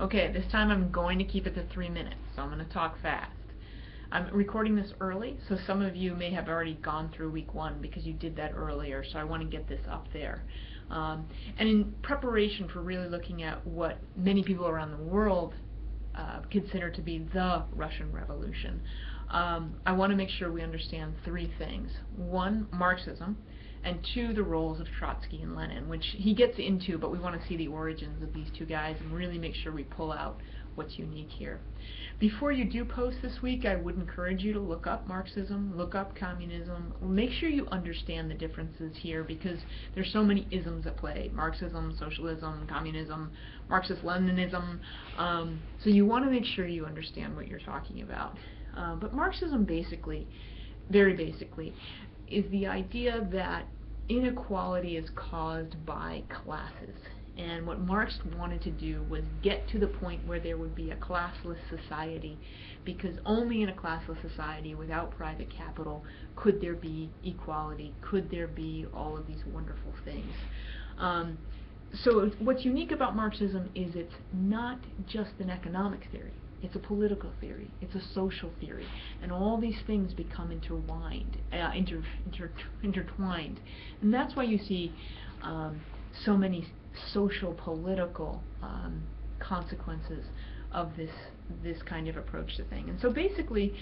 Okay, this time I'm going to keep it to 3 minutes, so I'm going to talk fast. I'm recording this early, so some of you may have already gone through week 1 because you did that earlier, so I want to get this up there. And in preparation for really looking at what many people around the world consider to be the Russian Revolution, I want to make sure we understand 3 things. 1, Marxism, and 2, the roles of Trotsky and Lenin, which he gets into, but we want to see the origins of these 2 guys and really make sure we pull out what's unique here. Before you do post this week, I would encourage you to look up Marxism, look up communism, make sure you understand the differences here because there's so many isms at play: Marxism, socialism, communism, Marxist-Leninism, so you want to make sure you understand what you're talking about. But Marxism basically, very basically, is the idea that inequality is caused by classes. And what Marx wanted to do was get to the point where there would be a classless society, because only in a classless society without private capital could there be equality, could there be all of these wonderful things. So what's unique about Marxism is it's not just an economic theory. It's a political theory, it's a social theory, and all these things become intertwined. And that's why you see so many social political consequences of this kind of approach to things. And so basically,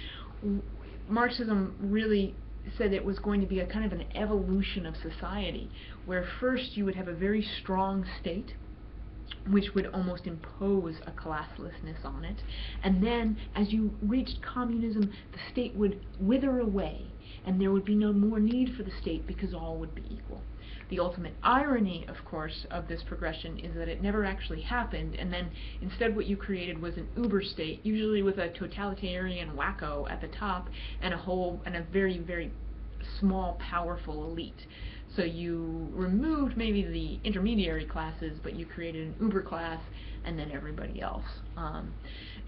Marxism really said it was going to be a kind of an evolution of society, where first you would have a very strong state, which would almost impose a classlessness on it, and then as you reached communism, the state would wither away, and there would be no more need for the state because all would be equal. The ultimate irony, of course, of this progression is that it never actually happened, and then instead what you created was an uber state, usually with a totalitarian wacko at the top and a very, very small, powerful elite. So you removed maybe the intermediary classes, but you created an uber class and then everybody else.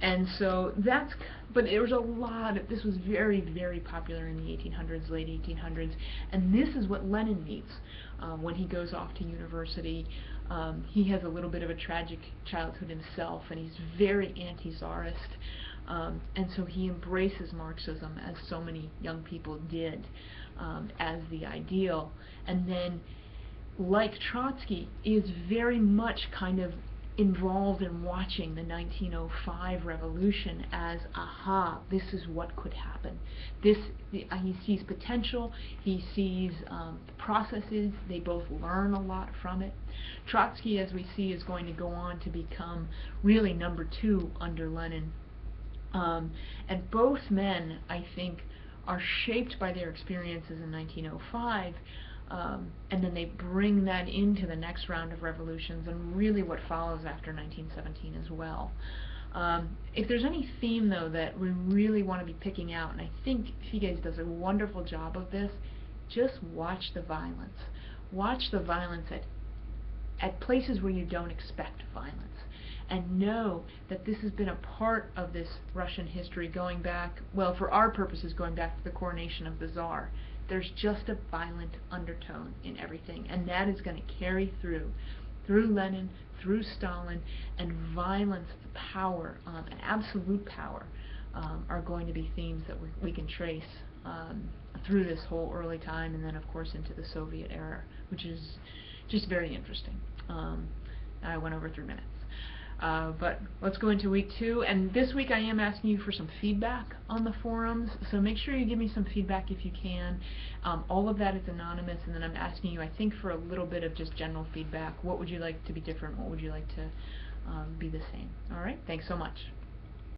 And so that's, but there was a lot of, this was very, very popular in the 1800s, late 1800s, and this is what Lenin meets when he goes off to university. He has a little bit of a tragic childhood himself, and he's very anti-Tsarist, and so he embraces Marxism, as so many young people did, as the ideal, and then, like Trotsky, is very much kind of involved in watching the 1905 revolution as, aha, this is what could happen. He sees potential, he sees processes, they both learn a lot from it. Trotsky, as we see, is going to go on to become really number 2 under Lenin. And both men, I think, are shaped by their experiences in 1905, and then they bring that into the next round of revolutions and really what follows after 1917 as well. If there's any theme, though, that we really want to be picking out, and I think Figes does a wonderful job of this, just watch the violence. Watch the violence at places where you don't expect violence, and know that this has been a part of this Russian history going back, well, for our purposes, going back to the coronation of the Tsar. There's just a violent undertone in everything, and that is going to carry through Lenin, through Stalin, and violence, power, and absolute power are going to be themes that we can trace through this whole early time, and then of course into the Soviet era, which is just very interesting. I went over 3 minutes. But let's go into week 2, and this week I am asking you for some feedback on the forums, so make sure you give me some feedback if you can. All of that is anonymous, and then I'm asking you, I think, for a little bit of just general feedback. What would you like to be different? What would you like to be the same? Alright, thanks so much.